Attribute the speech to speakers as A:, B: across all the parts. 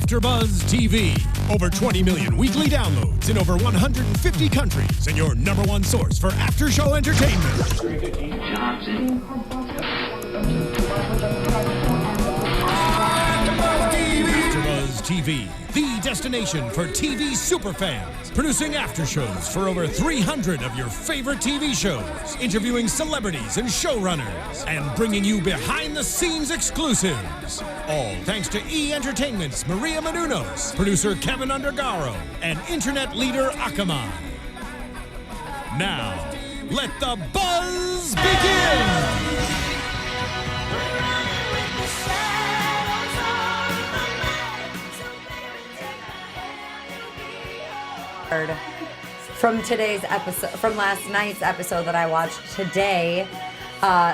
A: AFTERBUZZ TV. Over 20 million weekly downloads in over 150 countries and your number one source for after-show entertainment. AFTERBUZZ TV, the destination for TV superfans. Producing aftershows for over 300 of your favorite TV shows. Interviewing celebrities and showrunners. And bringing you behind-the-scenes exclusives. All thanks to E! Entertainment's Maria Menounos, producer Kevin Undergaro, and internet leader Akamai. Now, let the buzz begin!
B: From today's episode, from last night's episode that I watched today,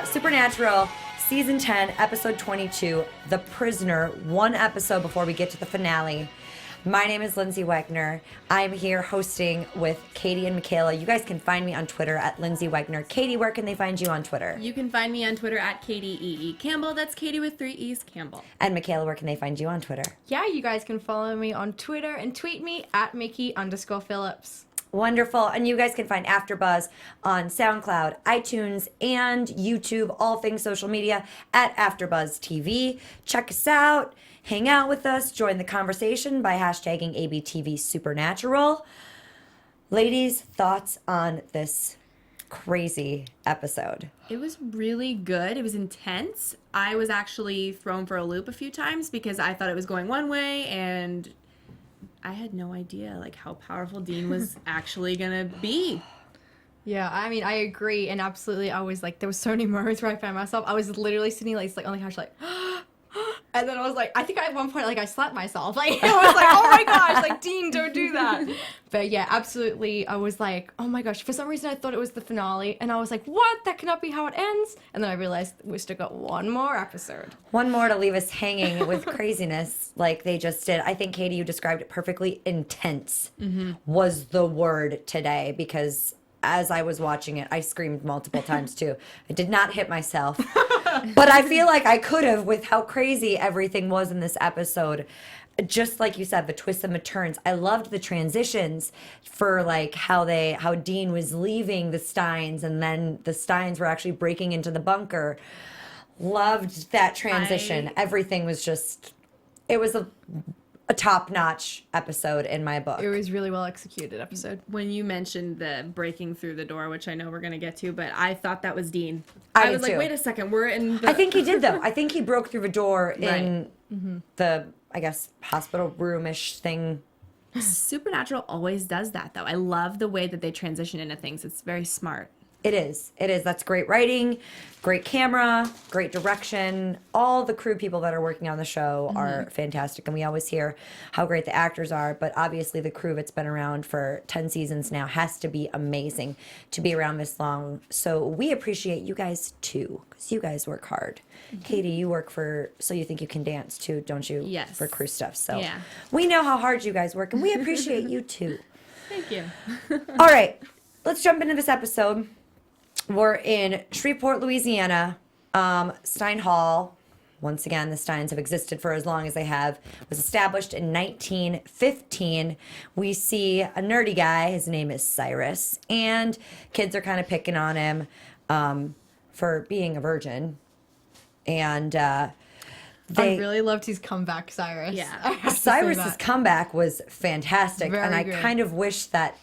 B: Supernatural Season 10, Episode 22, The Prisoner, one episode before we get to the finale. My name is Lyndsey Wegner. I'm here hosting with Katie and Mikaela. You guys can find me on Twitter at Lyndsey Wegner. Katie, where can they find you on Twitter?
C: You can find me on Twitter at Katie Campbell. That's Katie with 3 E's, Campbell.
B: And Mikaela, where can they find you on Twitter?
D: Yeah, you guys can follow me on Twitter and tweet me at Mickey_Phillips.
B: Wonderful. And you guys can find AfterBuzz on SoundCloud, iTunes, and YouTube, all things social media at AfterBuzz TV. Check us out, hang out with us, join the conversation by hashtagging ABTV Supernatural. Ladies, thoughts on this crazy episode?
C: It was really good. It was intense. I was actually thrown for a loop a few times because I thought it was going one way and I had no idea like how powerful Dean was actually gonna be.
D: Yeah, I mean, I agree, and absolutely, I was like, there was so many moments where I found myself, I was literally sitting like on the couch like, and then I was like, I think at one point, like, I slapped myself. Like, I was like, oh my gosh, like, Dean, don't do that. But yeah, absolutely, I was like, oh my gosh, for some reason I thought it was the finale, and I was like, what? That cannot be how it ends. And then I realized we still got one more episode.
B: One more to leave us hanging with craziness like they just did. I think, Katie, you described it perfectly. Intense was the word today, because as I was watching it, I screamed multiple times too. I did not hit myself. But I feel like I could have with how crazy everything was in this episode. Just like you said, the twists and the turns. I loved the transitions for like how Dean was leaving the Steins and then the Steins were actually breaking into the bunker. Loved that transition. Everything was just, it was a top-notch episode in my book.
D: It was really well executed episode.
C: When you mentioned the breaking through the door, which I know we're going to get to, but I thought that was Dean.
B: I
C: was
B: did
C: like,
B: too.
C: wait a second, we're in the...
B: I think he did, though. I think he broke through the door in
C: Right.
B: the, I guess, hospital room-ish thing.
C: Supernatural always does that, though. I love the way that they transition into things. It's very smart.
B: It is. It is. That's great writing, great camera, great direction. All the crew people that are working on the show are fantastic. And we always hear how great the actors are. But obviously the crew that's been around for 10 seasons now has to be amazing to be around this long. So we appreciate you guys too, because you guys work hard. Katie, you work for So You Think You Can Dance too, don't you?
C: Yes.
B: For crew stuff. So
C: Yeah.
B: we know how hard you guys work and we appreciate you too.
C: Thank you.
B: All right, let's jump into this episode. We're in Shreveport, Louisiana. Stein Hall, once again, the Steins have existed for as long as they have, was established in 1915. We see a nerdy guy, his name is Cyrus, and kids are kind of picking on him for being a virgin. And
D: I really loved his comeback, Cyrus.
C: Yeah.
B: Cyrus's comeback was fantastic,
D: Very
B: and I
D: good.
B: kind of wish that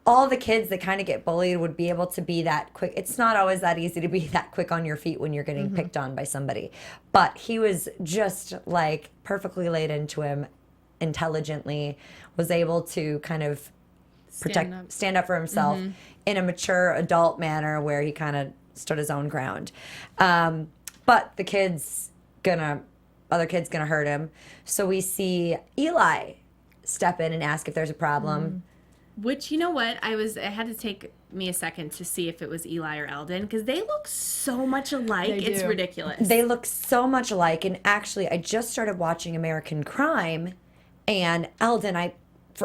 B: all the kids that kind of get bullied would be able to be that quick. It's not always that easy to be that quick on your feet when you're getting picked on by somebody. But he was just like perfectly laid into him intelligently, was able to kind of stand up for himself in a mature adult manner where he kind of stood his own ground. But the other kid's gonna hurt him. So we see Eli step in and ask if there's a problem.
C: Which, you know what, it had to take me a second to see if it was Eli or Eldon, because they look so much alike, it's ridiculous.
B: They look so much alike, and actually, I just started watching American Crime, and Eldon, I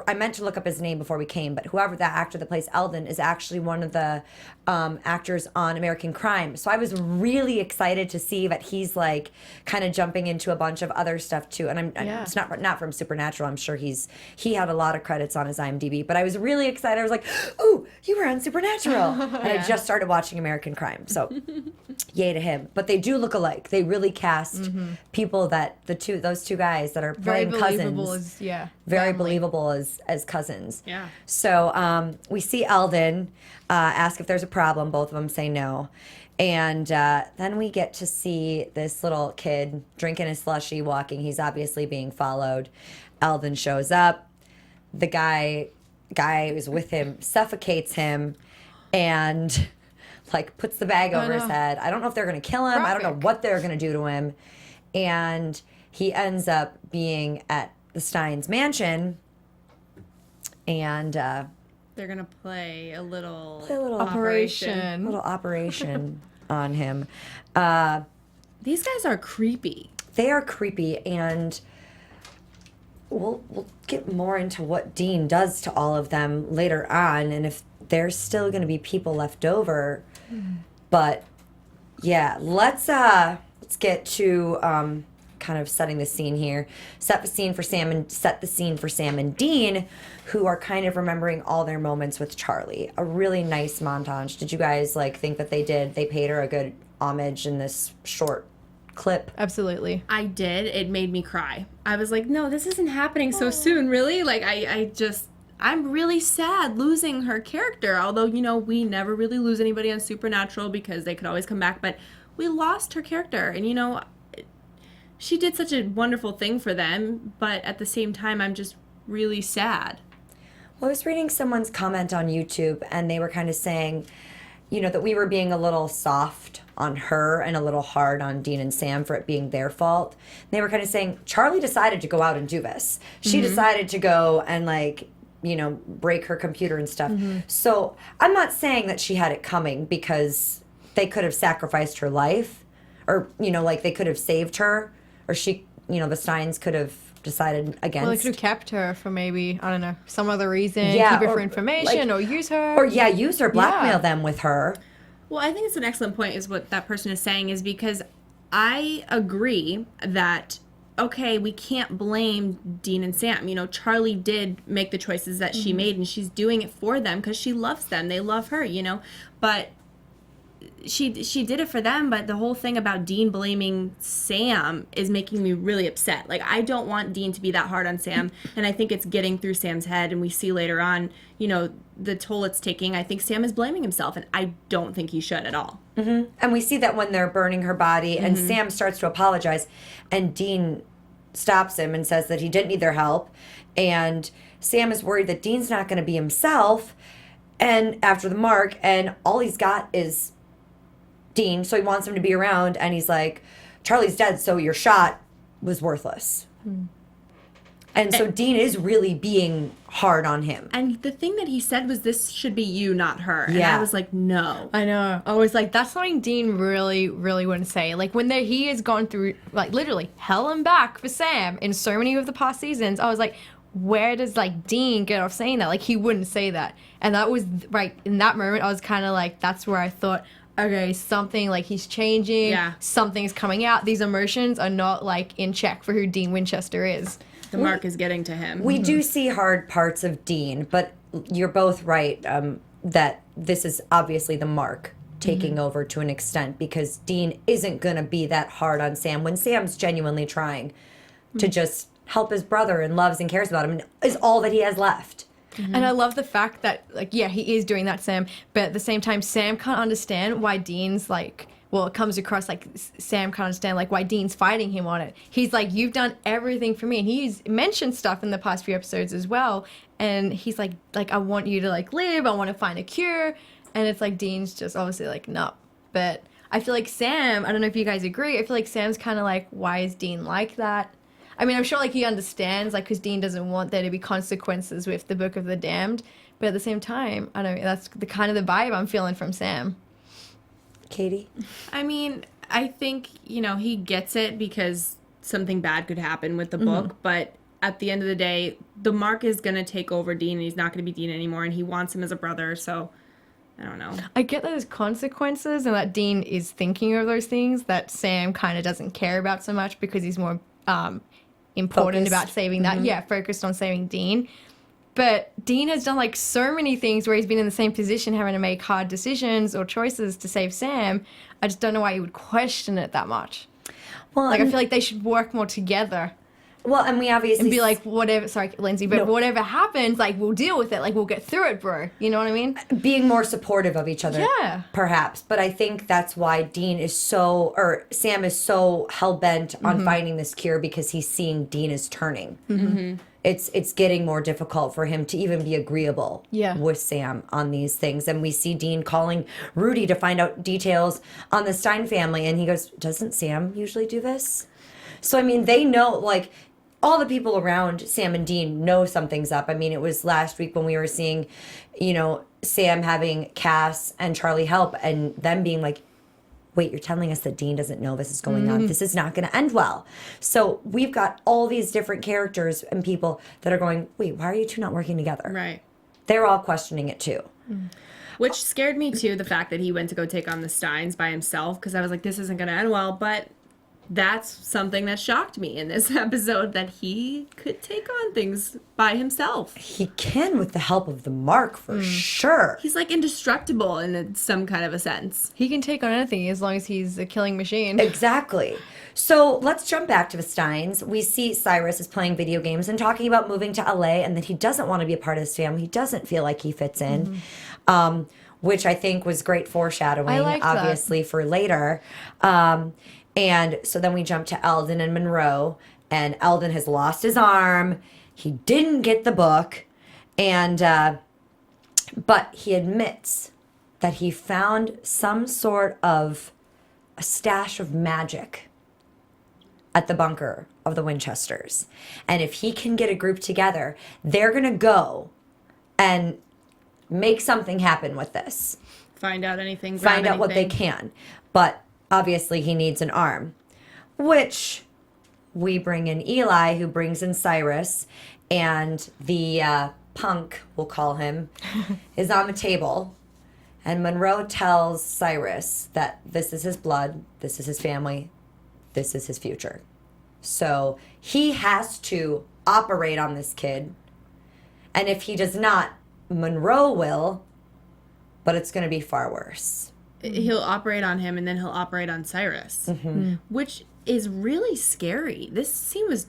B: I meant to look up his name before we came, but whoever that actor that plays Eldon is actually one of the actors on American Crime. So I was really excited to see that he's like kind of jumping into a bunch of other stuff too. And it's not from Supernatural. I'm sure he had a lot of credits on his IMDb, but I was really excited. I was like, "Ooh, you were on Supernatural!" And I just started watching American Crime, so yay to him. But they do look alike. They really cast people that those two guys that are playing cousins. Very believable as cousins.
C: Yeah.
B: So we see Eldon ask if there's a problem. Both of them say no. And then we get to see this little kid drinking his slushie, walking. He's obviously being followed. Eldon shows up. The guy who's with him suffocates him and like puts the bag over his head. I don't know if they're going to kill him. I don't know what they're going to do to him. And he ends up being at the Stein's mansion. And
C: they're gonna play a little
D: operation.
B: Little operation on him.
C: These guys are creepy.
B: They are creepy, and we'll get more into what Dean does to all of them later on, and if there's still going to be people left over. But yeah, let's get to kind of setting the scene here. Set the scene for Sam and Dean, who are kind of remembering all their moments with Charlie. A really nice montage. Did you guys think that they paid her a good homage in this short clip?
D: Absolutely.
C: I did. It made me cry. I was like, no, this isn't happening so soon, really? I'm really sad losing her character. Although, we never really lose anybody on Supernatural because they could always come back. But we lost her character. And, she did such a wonderful thing for them. But at the same time, I'm just really sad.
B: Well, I was reading someone's comment on YouTube, and they were kind of saying, that we were being a little soft on her and a little hard on Dean and Sam for it being their fault. They were kind of saying, Charlie decided to go out and do this. She decided to go and, break her computer and stuff. So I'm not saying that she had it coming because they could have sacrificed her life or, they could have saved her or she, the Steins could have decided against.
D: Well, they could have kept her for maybe, I don't know, some other reason. Keep her for information or use her.
B: Or, use her, blackmail them with her.
C: Well, I think it's an excellent point is what that person is saying is because I agree that, okay, we can't blame Dean and Sam. Charlie did make the choices that she made, and she's doing it for them because she loves them. They love her, But she did it for them, but the whole thing about Dean blaming Sam is making me really upset. I don't want Dean to be that hard on Sam, and I think it's getting through Sam's head, and we see later on, the toll it's taking. I think Sam is blaming himself, and I don't think he should at all.
B: And we see that when they're burning her body, and Sam starts to apologize, and Dean stops him and says that he didn't need their help, and Sam is worried that Dean's not going to be himself, and after the mark, and all he's got is Dean, so he wants him to be around, and he's like, Charlie's dead, so your shot was worthless. And so Dean is really being hard on him.
C: And the thing that he said was, this should be you, not her. And I was like, no.
D: I know. I was like, that's something Dean really, really wouldn't say. When he has gone through, literally hell and back for Sam in so many of the past seasons, I was like, where does, Dean get off saying that? He wouldn't say that. And that was, in that moment, I was kind of that's where I thought, okay, something, he's changing.
C: Yeah.
D: Something's coming out. These emotions are not, in check for who Dean Winchester is.
C: The mark is getting to him.
B: We do see hard parts of Dean, but you're both right that this is obviously the mark taking over to an extent because Dean isn't going to be that hard on Sam when Sam's genuinely trying to just help his brother and loves and cares about him and is all that he has left.
D: And I love the fact that, he is doing that, Sam, but at the same time, Sam can't understand why Dean's, it comes across Sam can't understand, why Dean's fighting him on it. He's like, you've done everything for me. And he's mentioned stuff in the past few episodes as well. And he's like, I want you to, live. I want to find a cure. And it's Dean's just obviously no. But I feel like Sam, I don't know if you guys agree, I feel like Sam's kind of why is Dean like that? I mean, I'm sure, he understands, because Dean doesn't want there to be consequences with the Book of the Damned. But at the same time, I don't know, that's the kind of the vibe I'm feeling from Sam.
B: Katie?
C: I mean, I think, he gets it because something bad could happen with the book, but at the end of the day, the Mark is going to take over Dean, and he's not going to be Dean anymore, and he wants him as a brother, so I don't know.
D: I get those consequences and that Dean is thinking of those things that Sam kind of doesn't care about so much because he's more important about saving that. Yeah, focused on saving Dean. But Dean has done like so many things where he's been in the same position having to make hard decisions or choices to save Sam. I just don't know why you would question it that much. Well, like I feel like they should work more together.
B: Well, and we obviously...
D: And be like, whatever... Sorry, Lyndsey, but whatever happens, like, we'll deal with it. Like, we'll get through it, bro. You know what I mean?
B: Being more supportive of each other. Yeah. Perhaps. But I think that's why Dean is so... Or Sam is so hell-bent on finding this cure because he's seeing Dean is turning. It's getting more difficult for him to even be agreeable with Sam on these things. And we see Dean calling Rudy to find out details on the Stein family. And he goes, doesn't Sam usually do this? So, I mean, they know, like... all the people around Sam and Dean know something's up. I mean, it was last week when we were seeing, you know, Sam having Cass and Charlie help and them being like, wait, you're telling us that Dean doesn't know this is going on. This is not going to end well. So we've got all these different characters and people that are going, wait, why are you two not working together?
C: Right.
B: They're all questioning it too.
C: Which scared me too, the fact that he went to go take on the Steins by himself, because I was like, this isn't going to end well, but... that's something that shocked me in this episode, that he could take on things by himself.
B: He can with the help of the Mark, for sure.
C: He's like indestructible in some kind of a sense.
D: He can take on anything as long as he's a killing machine.
B: Exactly. So let's jump back to the Steins. We see Cyrus is playing video games and talking about moving to LA and that he doesn't want to be a part of this family. He doesn't feel like he fits in, which I think was great foreshadowing, obviously, for later. And so then we jump to Eldon and Monroe, and Eldon has lost his arm. He didn't get the book, and but he admits that he found some sort of a stash of magic at the bunker of the Winchesters. And if he can get a group together, they're going to go and make something happen with this.
C: Find out anything.
B: Find out what they can. But... obviously, he needs an arm, which we bring in Eli, who brings in Cyrus, and the punk, we'll call him, is on the table. And Monroe tells Cyrus that this is his blood, this is his family, this is his future. So he has to operate on this kid. And if he does not, Monroe will, but it's going to be far worse.
C: He'll operate on him, and then he'll operate on Cyrus, which is really scary. This scene was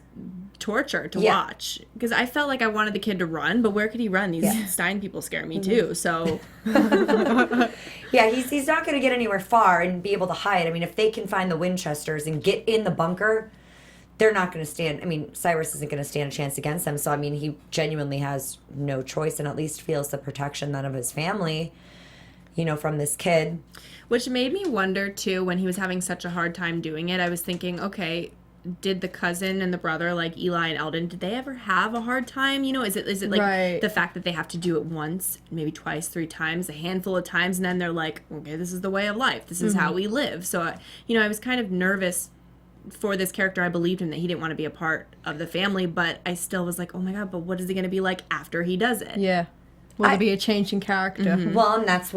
C: torture to watch, because I felt like I wanted the kid to run, but where could he run? These Stein people scare me too, so...
B: yeah, he's not going to get anywhere far and be able to hide. I mean, if they can find the Winchesters and get in the bunker, they're not going to stand... I mean, Cyrus isn't going to stand a chance against them, so, I mean, he genuinely has no choice and at least feels the protection then of his family, you know, from this kid.
C: Which made me wonder, too, when he was having such a hard time doing it. I was thinking, okay, did the cousin and the brother, like Eli and Eldon, did they ever have a hard time? You know, is it like the fact that they have to do it once, maybe twice, 3 times, a handful of times, and then they're like, okay, this is the way of life. This is how we live. So, you know, I was kind of nervous for this character. I believed him that he didn't want to be a part of the family, but I still was like, oh my God, but what is he going to be like after he does it?
D: Yeah. Will there be a change in character?
B: Well, and that's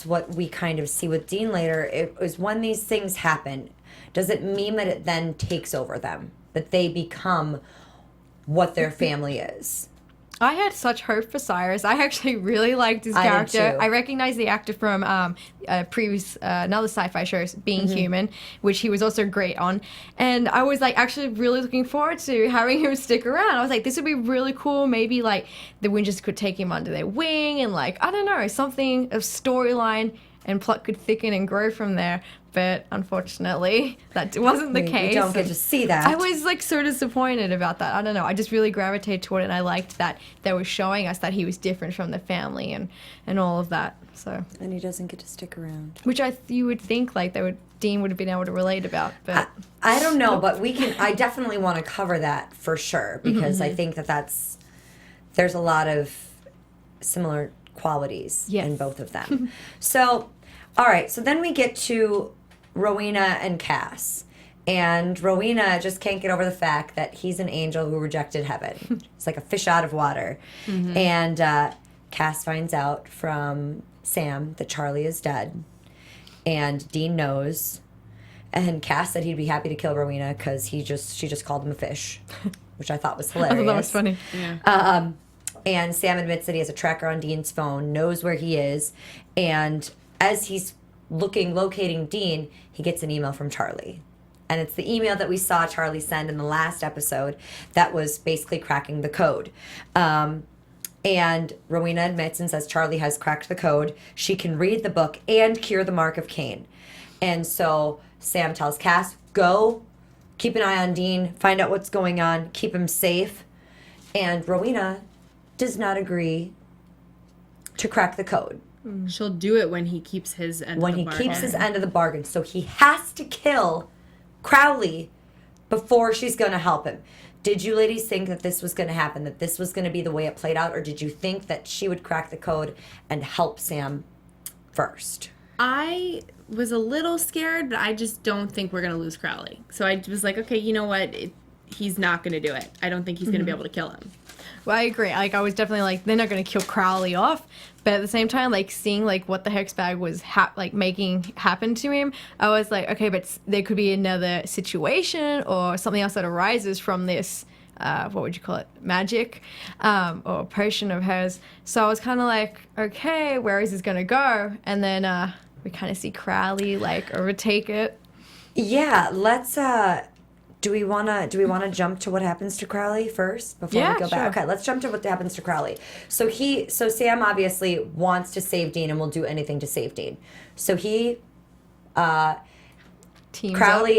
B: what we kind of see with Dean later. It was when these things happen, does it mean that it then takes over them? That they become what their family is?
D: I had such hope for Cyrus. I actually really liked his character. I recognized the actor from previous another sci-fi show, Being Human, which he was also great on. And I was like actually really looking forward to having him stick around. I was like, this would be really cool. Maybe like the Winchesters could take him under their wing and like, I don't know, something of storyline and plot could thicken and grow from there. But unfortunately, that wasn't the case.
B: You don't get to see that.
D: I was like so disappointed about that. I don't know. I just really gravitated toward it, and I liked that they were showing us that he was different from the family and all of that. So.
B: And he doesn't get to stick around.
D: Which you would think like Dean would have been able to relate about, but
B: I don't know. But we can. I definitely want to cover that for sure because I think there's a lot of similar qualities in both of them. So, all right. So then we get to Rowena and Cass. And Rowena just can't get over the fact that he's an angel who rejected heaven. It's like a fish out of water. And Cass finds out from Sam that Charlie is dead. And Dean knows. And Cass said he'd be happy to kill Rowena because she just called him a fish, which I thought was hilarious.
D: I thought that was funny.
C: Yeah.
B: And Sam admits that he has a tracker on Dean's phone, knows where he is, and as he's locating Dean, he gets an email from Charlie. And it's the email that we saw Charlie send in the last episode that was basically cracking the code. And Rowena admits and says Charlie has cracked the code. She can read the book and cure the mark of Cain. And so Sam tells Cass, go, keep an eye on Dean, find out what's going on, keep him safe. And Rowena does not agree to crack the code.
C: She'll do it when he keeps his end of the bargain.
B: When he keeps his end of the bargain. So he has to kill Crowley before she's going to help him. Did you ladies think that this was going to happen, that this was going to be the way it played out, or did you think that she would crack the code and help Sam first?
C: I was a little scared, but I just don't think we're going to lose Crowley. So I was like, okay, you know what? He's not going to do it. I don't think he's going to be able to kill him.
D: Well, I agree. Like, I was definitely like, they're not going to kill Crowley off. But at the same time, like, seeing, like, what the hex bag was, making happen to him, I was like, okay, but there could be another situation or something else that arises from this, what would you call it, magic or potion of hers. So I was kind of like, okay, where is this going to go? And then we kind of see Crowley, like, overtake it.
B: Yeah, let's... Do we wanna jump to what happens to Crowley first before we go back?
D: Sure.
B: Okay, let's jump to what happens to Crowley. So Sam obviously wants to save Dean and will do anything to save Dean. So
D: Teams
B: Crowley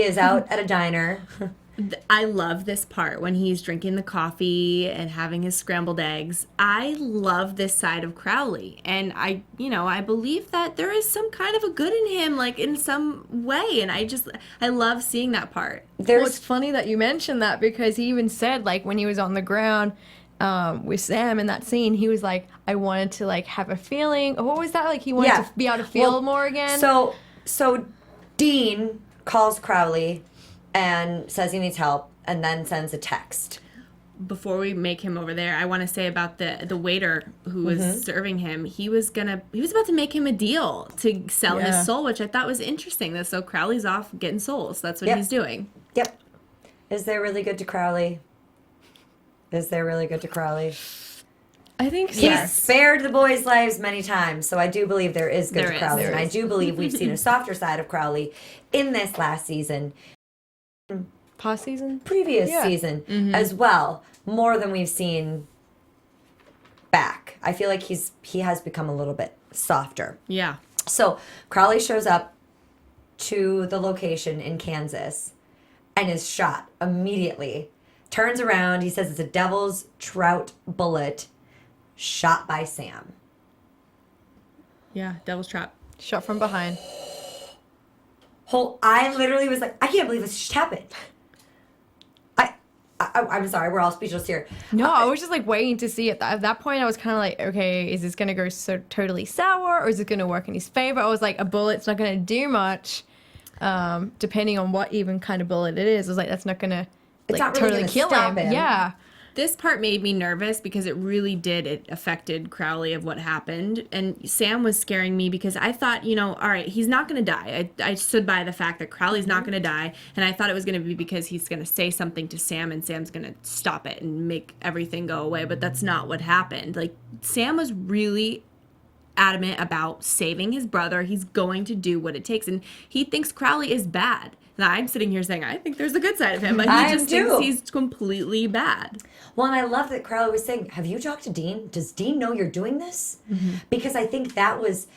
D: up.
B: is out at a diner.
C: I love this part when he's drinking the coffee and having his scrambled eggs. I love this side of Crowley. And I believe that there is some kind of a good in him, like in some way. And I love seeing that part.
D: Well, it's funny that you mentioned that because he even said, like, when he was on the ground with Sam in that scene, he was like, I wanted to, like, have a feeling. What was that? Like, he wanted to be able to feel more again?
B: So Dean calls Crowley and says he needs help, and then sends a text.
C: Before we make him over there, I want to say about the waiter who was serving him. He was about to make him a deal to sell his soul, which I thought was interesting. So Crowley's off getting souls. That's what he's doing.
B: Yep. Is there really good to Crowley? I think so. He's spared the boys' lives many times, so I do believe there is good to Crowley. And I do believe we've seen a softer side of Crowley in this last season.
D: Past season?
B: Previous season as well, more than we've seen back. I feel like he has become a little bit softer.
C: Yeah.
B: So Crowley shows up to the location in Kansas and is shot immediately. Turns around, he says it's a devil's trout bullet shot by Sam.
C: Yeah, devil's trap.
D: Shot from behind.
B: I literally was like, I can't believe this just happened. I'm sorry, we're all speechless here.
D: No, I was just like waiting to see it. At that point, I was kind of like, okay, is this going to go so totally sour or is it going to work in his favor? I was like, a bullet's not going to do much, depending on what even kind of bullet it is. I was like, that's not going to totally kill him. Yeah.
C: This part made me nervous because it really did. It affected Crowley of what happened. And Sam was scaring me because I thought, all right, he's not going to die. I stood by the fact that Crowley's not going to die. And I thought it was going to be because he's going to say something to Sam and Sam's going to stop it and make everything go away. But that's not what happened. Like, Sam was really adamant about saving his brother. He's going to do what it takes. And he thinks Crowley is bad. Now, I'm sitting here saying, I think there's a good side of him, but he just thinks he's completely bad.
B: Well, and I love that Crowley was saying, have you talked to Dean? Does Dean know you're doing this? Because I think that was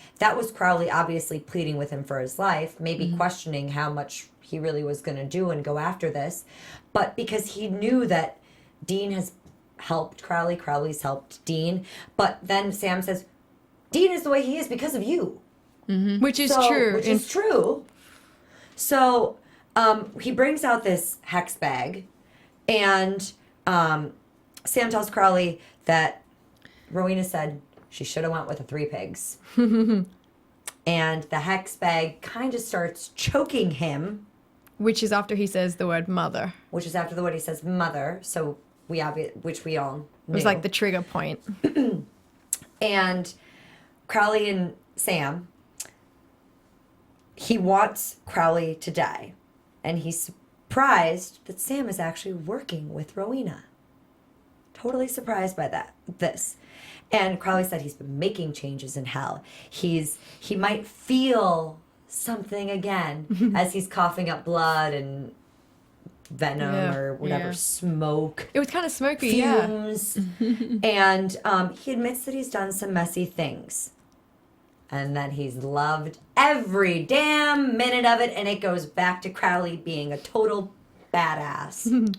B: Crowley obviously pleading with him for his life, maybe questioning how much he really was going to do and go after this. But because he knew that Dean has helped Crowley, Crowley's helped Dean. But then Sam says, Dean is the way he is because of you.
D: Which is true.
B: Which is true. So he brings out this hex bag, and Sam tells Crowley that Rowena said she should have went with the 3 pigs. And the hex bag kind of starts choking him.
D: Which is after he says the word mother.
B: which is after the word he says mother. So which we all knew.
D: It was like the trigger point.
B: And Crowley and Sam, he wants Crowley to die. And he's surprised that Sam is actually working with Rowena. Totally surprised by this. And Crowley said he's been making changes in hell. He might feel something again as he's coughing up blood and venom or whatever, smoke.
D: It was kind of smoky,
B: fumes. And he admits that he's done some messy things. And that he's loved every damn minute of it. And it goes back to Crowley being a total badass.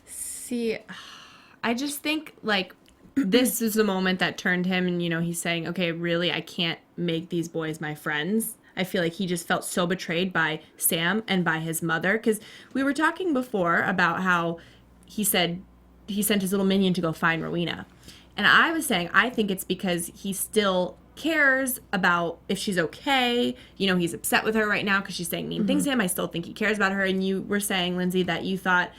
C: See, I just think, like, this is the moment that turned him, and, you know, he's saying, okay, really, I can't make these boys my friends. I feel like he just felt so betrayed by Sam and by his mother. Because we were talking before about how he said he sent his little minion to go find Rowena. And I was saying, I think it's because he still cares about if she's okay. You know, he's upset with her right now because she's saying mean things to him. I still think he cares about her. And you were saying, Lyndsey, that you thought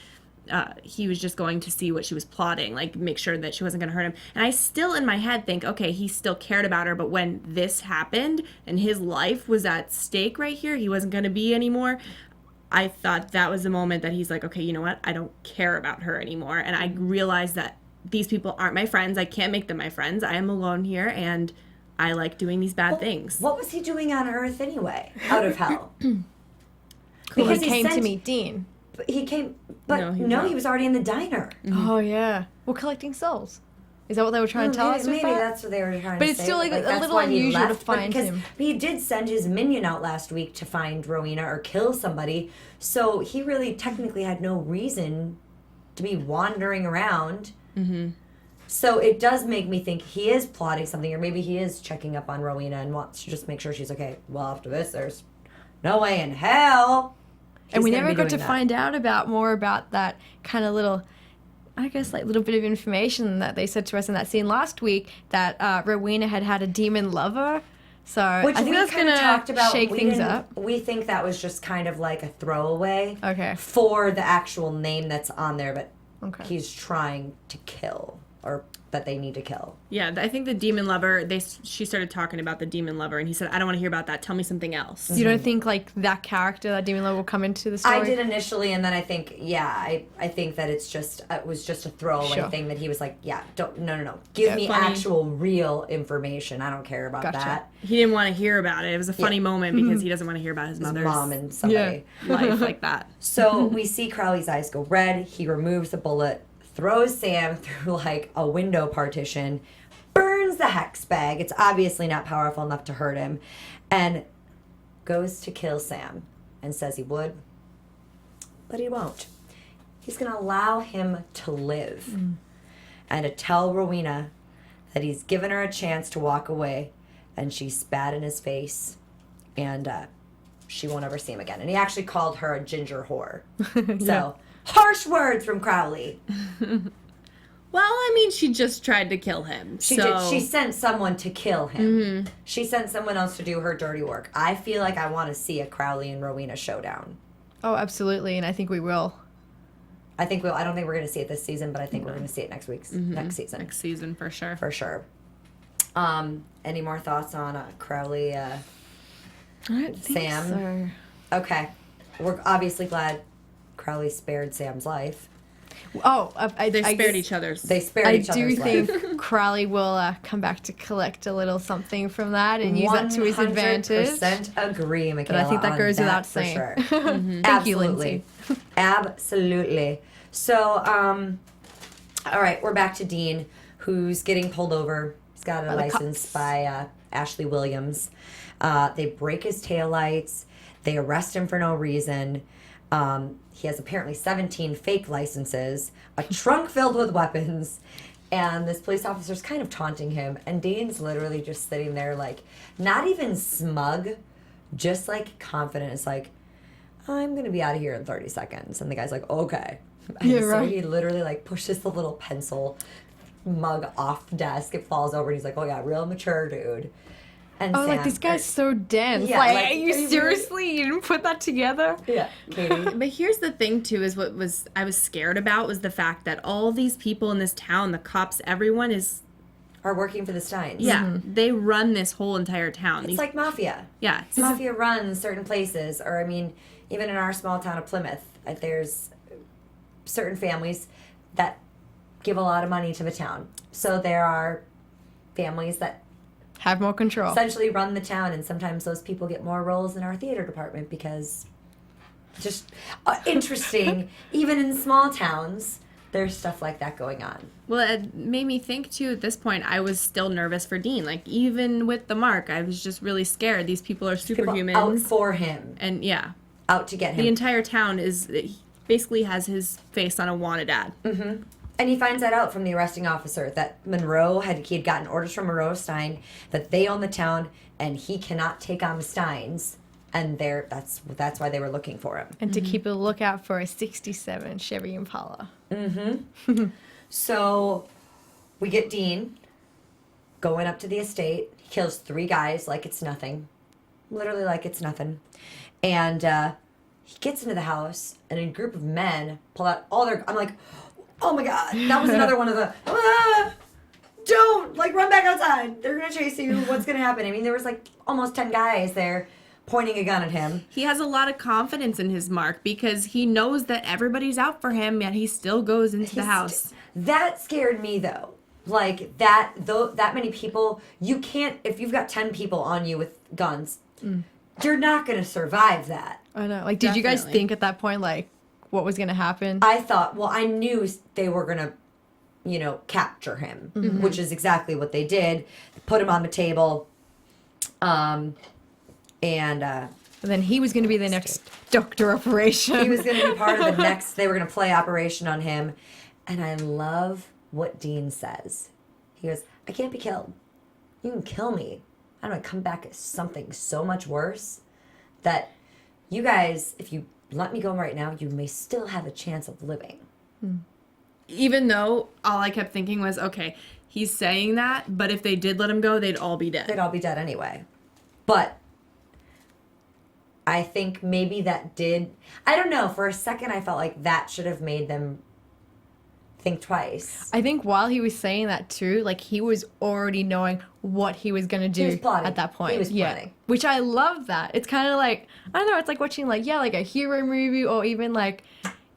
C: he was just going to see what she was plotting, like make sure that she wasn't going to hurt him. And I still in my head think, okay, he still cared about her, but when this happened and his life was at stake right here, he wasn't going to be anymore. I thought that was the moment that he's like, okay, you know what? I don't care about her anymore. And I realized that these people aren't my friends. I can't make them my friends. I am alone here, and I like doing these bad things.
B: What was he doing on Earth anyway, out of hell?
D: Because he came to meet Dean.
B: He came, but he was already in the diner.
D: Oh, yeah. Well, collecting souls. Is that what they were trying to tell us?
B: Maybe that's what they were trying to say.
D: But it's still like a little unusual to find him.
B: He did send his minion out last week to find Rowena or kill somebody. So he really technically had no reason to be wandering around. Mm-hmm. So it does make me think he is plotting something, or maybe he is checking up on Rowena and wants to just make sure she's okay. Well, after this, there's no way in hell.
D: And we never got to find out more about that kind of little, I guess, like little bit of information that they said to us in that scene last week, that Rowena had a demon lover. So
B: which
D: I think that's going to shake things up.
B: We think that was just kind of like a throwaway
D: for
B: the actual name that's on there, but he's trying to kill, or that they need to kill.
C: Yeah, I think the demon lover, she started talking about the demon lover, and he said, I don't want to hear about that. Tell me something else.
D: You don't think, like, that character, that demon lover, will come into the story?
B: I did initially, and then I think, I think that it was just a throwaway thing that he was like, no. Give me actual, real information. I don't care about that.
C: He didn't want to hear about it. It was a funny moment because he doesn't want to hear about his mother's
B: mom and somebody
C: life like that.
B: So we see Crowley's eyes go red. He removes the bullet, throws Sam through like a window partition, burns the hex bag. It's obviously not powerful enough to hurt him, and goes to kill Sam and says he would, but he won't. He's going to allow him to live and to tell Rowena that he's given her a chance to walk away, and she spat in his face, and she won't ever see him again. And he actually called her a ginger whore. So harsh words from Crowley.
C: Well, I mean, she just tried to kill him.
B: She did. She sent someone to kill him. She sent someone else to do her dirty work. I feel like I want to see a Crowley and Rowena showdown.
D: Oh, absolutely, and I think we will.
B: I don't think we're going to see it this season, but I think we're going to see it next season.
C: Next season, for sure.
B: For sure. Any more thoughts on Crowley,
D: I don't think
B: Sam?
D: So.
B: Okay. We're obviously glad Crowley spared Sam's life.
D: Oh,
C: they spared each other's.
B: They spared each other's life.
D: I do think Crowley will come back to collect a little something from that and use that to his advantage.
B: 100% agree, Mikaela.
D: But I think that goes without saying.
B: For sure.
D: Thank you, Lyndsey.
B: Absolutely. So, all right, we're back to Dean, who's getting pulled over. He's got a license by Ashley Williams. They break his taillights. They arrest him for no reason. He has apparently 17 fake licenses, a trunk filled with weapons, and this police officer's kind of taunting him, and Dean's literally just sitting there, like, not even smug, just, like, confident. It's like, I'm going to be out of here in 30 seconds. And the guy's like, okay. And so he literally, like, pushes the little pencil mug off desk. It falls over, and he's like, oh, yeah, real mature dude. and
D: Oh,
B: Sam.
D: like, this guy's so dense.
B: Yeah,
D: like,
B: like,
D: are you seriously? You didn't put that together?
B: Yeah, Katie.
C: But here's the thing too: is what was I was scared about was the fact that all these people in this town, the cops, everyone is
B: Are working for the Steins.
C: yeah, they run this whole entire town.
B: It's like mafia.
C: yeah,
B: Mafia runs certain places, or I mean, even in our small town of Plymouth, there's certain families that give a lot of money to the town. So there are families that
D: Have more control.
B: essentially run the town, and sometimes those people get more roles in our theater department because just interesting. Even in small towns, there's stuff like that going on.
C: Well, it made me think too. At this point, I was still nervous for Dean. Like even with the mark, I was just really scared. These people are
B: People
C: superhumans,
B: out for him,
C: and yeah,
B: out to get him.
C: the entire town is basically has his face on a wanted ad.
B: And he finds that out from the arresting officer that he had gotten orders from Monroe Stein that they own the town and he cannot take on the Steins, and that's why they were looking for him.
D: And to keep a lookout for a 67 Chevy Impala.
B: So we get Dean going up to the estate. He kills 3 guys like it's nothing, literally like it's nothing, and he gets into the house and a group of men pull out all their. I'm like, oh my god, that was another one of the. Don't run back outside. They're gonna chase you. What's gonna happen? I mean, there was like almost 10 guys there pointing a gun at him.
C: He has a lot of confidence in his mark because he knows that everybody's out for him, yet he still goes into the house.
B: That scared me though. Like that many people, you can't, if you've got 10 people on you with guns, you're not gonna survive that.
D: I know. Like, did you guys
C: Definitely.
D: think at that point, like, what was going to happen?
B: I thought, well, I knew they were gonna, capture him, which is exactly what they did. Put him on the table, and
D: And then he was going to be the next doctor operation.
B: he was going to be part of the next. They were going to play operation on him, and I love what Dean says. He goes, "I can't be killed. You can kill me. I'm going to come back as something so much worse that you guys, if you let me go right now, you may still have a chance of living."
C: Even though all I kept thinking was, okay, he's saying that, but if they did let him go, they'd all be dead.
B: They'd all be dead anyway. But I think maybe that did. I don't know. For a second, I felt like that should have made them think twice.
D: I think while he was saying that too, like, he was already knowing what he was going to do
B: was plotting.
D: at that point.
B: He was planning.
D: Yeah. Which I love that. It's kind of like, I don't know, it's like watching like a hero movie, or even like,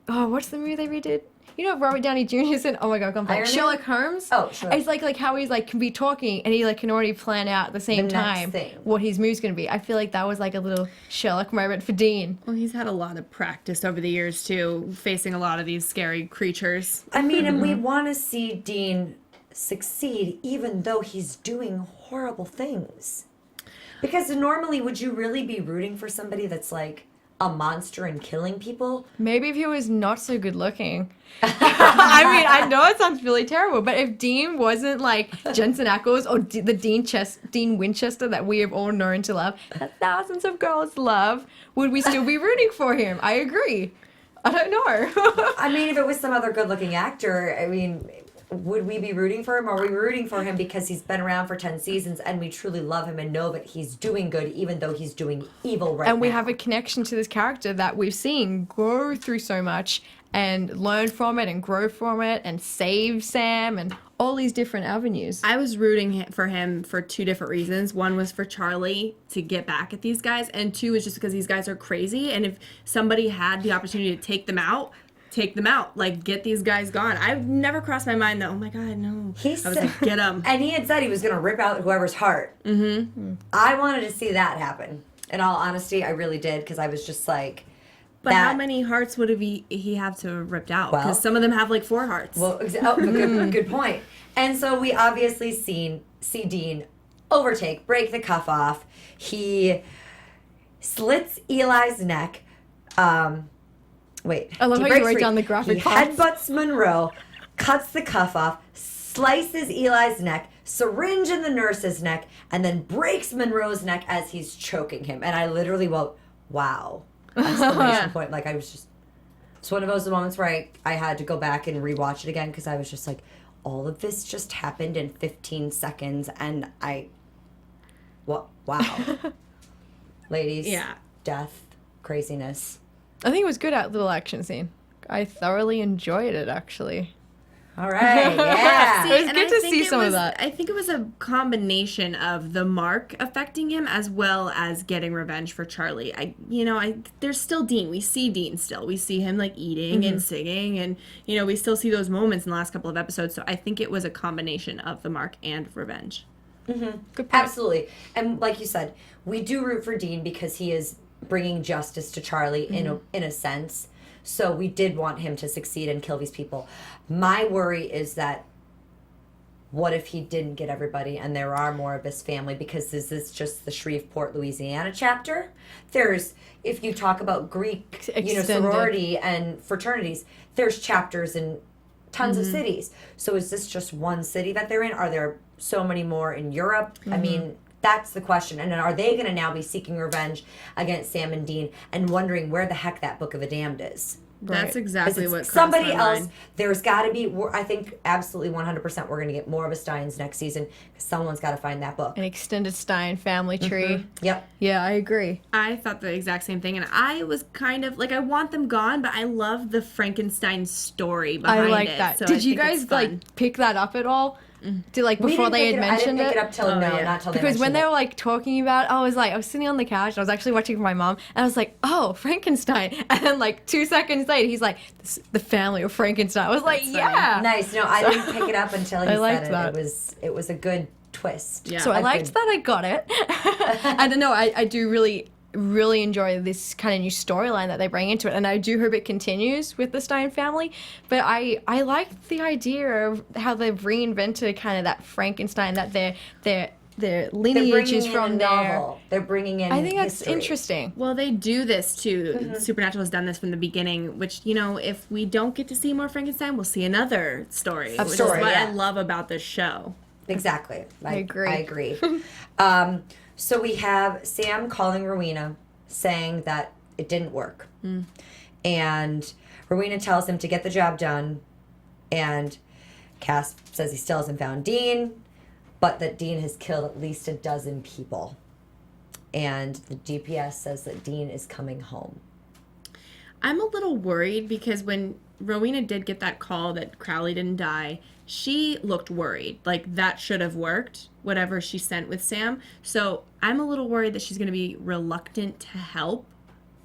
D: oh, what's the movie they redid? You know, Robert Downey Jr. is in, oh my god, I'm
B: Iron Man?
D: Sherlock Holmes.
B: Oh, sure.
D: It's like how he's like can be talking and he like can already plan out at the same
B: The next
D: time
B: thing.
D: what his move's gonna be. I feel like that was like a little Sherlock moment for Dean.
C: Well, he's had a lot of practice over the years, too, facing a lot of these scary creatures.
B: I mean, and we want to see Dean succeed even though he's doing horrible things. Because normally, would you really be rooting for somebody that's like a monster and killing people?
D: Maybe if he was not so good looking. I mean, I know it sounds really terrible, but if Dean wasn't like Jensen Ackles or the Dean Winchester that we have all known to love, that thousands of girls love, would we still be rooting for him? I agree. I don't know.
B: I mean, if it was some other good-looking actor, I mean, would we be rooting for him? Or are we rooting for him because he's been around for 10 seasons and we truly love him and know that he's doing good even though he's doing evil right now?
D: And we have a connection to this character that we've seen go through so much and learn from it and grow from it and save Sam and all these different avenues.
C: I was rooting for him for 2 different reasons. One was for Charlie to get back at these guys, and 2 is just because these guys are crazy, and if somebody had the opportunity to take them out, like, get these guys gone. I've never crossed my mind that, oh my god, no. I was like, get them.
B: And he had said he was going to rip out whoever's heart. Mm-hmm. I wanted to see that happen. In all honesty, I really did, because I was just like,
C: But how many hearts would he have to have ripped out?
B: Well-
C: Because some of them have like 4 hearts.
B: Well, good point. And so we obviously see Dean break the cuff off. He slits Eli's neck. Wait.
D: I love
B: he
D: how you
B: breaks
D: write
B: free.
D: down the graphic
B: He
D: parts.
B: headbutts Monroe, cuts the cuff off, slices Eli's neck, syringe in the nurse's neck, and then breaks Monroe's neck as he's choking him. And I literally wrote, wow. Exclamation point. Like, I was just... It's one of those moments where I had to go back and rewatch it again because I was just like, all of this just happened in 15 seconds, and Wow. Ladies.
C: Yeah.
B: Death. Craziness.
D: I think it was good at little action scene. I thoroughly enjoyed it, actually.
B: All right. Yeah.
D: It was
C: and
D: good
C: I
D: to
C: think
D: see
C: it
D: some of
C: was-
D: that.
C: I think it was a combination of the mark affecting him as well as getting revenge for Charlie. There's still Dean. We see Dean still. We see him like eating and singing, and we still see those moments in the last couple of episodes. So I think it was a combination of the mark and revenge.
D: Good point.
B: Absolutely. And like you said, we do root for Dean because he is bringing justice to Charlie in a sense. So we did want him to succeed and kill these people. My worry is that what if he didn't get everybody and there are more of his family? Because this is just the Shreveport, Louisiana chapter. There's, if you talk about Greek,
D: Extended.
B: sorority and fraternities, there's chapters in tons of cities. So is this just one city that they're in? Are there so many more in Europe? I mean, that's the question. And then are they going to now be seeking revenge against Sam and Dean and wondering where the heck that Book of the Damned is?
C: That's
D: Right.
C: exactly
B: It's
C: what crossed
B: somebody
C: my
B: else.
C: mind.
B: There's got to be. I think absolutely 100% we're going to get more of a Steins next season because someone's got to find that book.
D: An extended Stein family tree.
B: Yep.
D: Yeah, I agree.
C: I thought the exact same thing, and I was kind of like, I want them gone, but I love the Frankenstein story behind it.
D: I like that.
C: So I
D: Did you
C: think it's
D: guys
C: fun.
D: like pick that up at all? Did like
B: We
D: before
B: didn't
D: they
B: pick
D: had
B: it,
D: mentioned
B: I didn't pick
D: it?
B: it up till
C: Oh,
B: no,
C: yeah.
B: not till they
D: Because when
B: mentioned
D: they
B: it.
D: were like talking about, I was sitting on the couch and I was actually watching with my mom, and I was like, oh, Frankenstein, and then like 2 seconds later, he's like, the family of Frankenstein. I was like,
C: That's funny.
D: yeah,
B: Nice. No, I didn't pick it up until he
D: I
B: said
D: liked
B: it.
D: that.
B: It was a good twist.
C: Yeah.
D: So I
B: A
D: liked
B: good-
D: that I got it. I don't know. I do really enjoy this kind of new storyline that they bring into it, and I do hope it continues with the Stein family. But I like the idea of how they've reinvented kind of that Frankenstein, that their
B: They're
D: lineage
B: bringing
D: is
B: in
D: from
B: a
D: there.
B: novel. They're bringing in
D: I think that's
B: history.
D: interesting.
C: Well, they do this too. Supernatural has done this from the beginning, which, if we don't get to see more Frankenstein, we'll see another story. Which
B: story,
C: is what
B: yeah.
C: I love about this show.
B: Exactly. I
D: agree.
B: I agree. So we have Sam calling Rowena, saying that it didn't work. And Rowena tells him to get the job done. And Cass says he still hasn't found Dean, but that Dean has killed at least a dozen people. And the DPS says that Dean is coming home.
C: I'm a little worried because when Rowena did get that call that Crowley didn't die, she looked worried. Like, that should have worked, whatever she sent with Sam. So I'm a little worried that she's going to be reluctant to help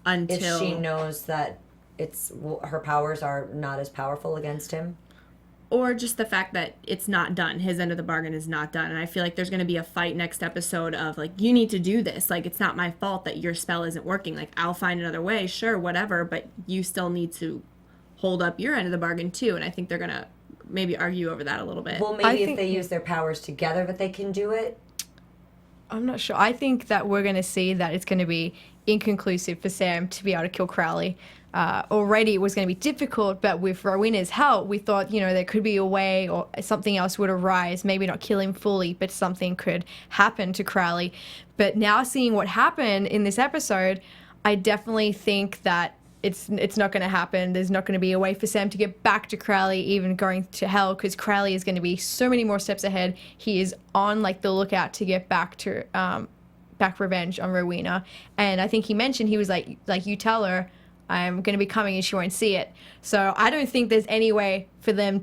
C: until...
B: If she knows that her powers are not as powerful against him.
C: Or just the fact that it's not done. His end of the bargain is not done. And I feel like there's going to be a fight next episode of, like, you need to do this. Like, it's not my fault that your spell isn't working. Like, I'll find another way. Sure, whatever. But you still need to hold up your end of the bargain, too. And I think they're going to maybe argue over that a little bit.
B: Well,
D: I
B: maybe if
D: think-
B: they use their powers together that they can do it.
D: I'm not sure. I think that we're going to see that it's going to be inconclusive for Sam to be able to kill Crowley. Already it was going to be difficult, but with Rowena's help, we thought, there could be a way or something else would arise. Maybe not kill him fully, but something could happen to Crowley. But now seeing what happened in this episode, I definitely think that it's not going to happen. There's not going to be a way for Sam to get back to Crowley, even going to hell, because Crowley is going to be so many more steps ahead. He is on the lookout to get back to back revenge on Rowena. And I think he mentioned, he was like you tell her I'm going to be coming and she won't see it. So I don't think there's any way for Sam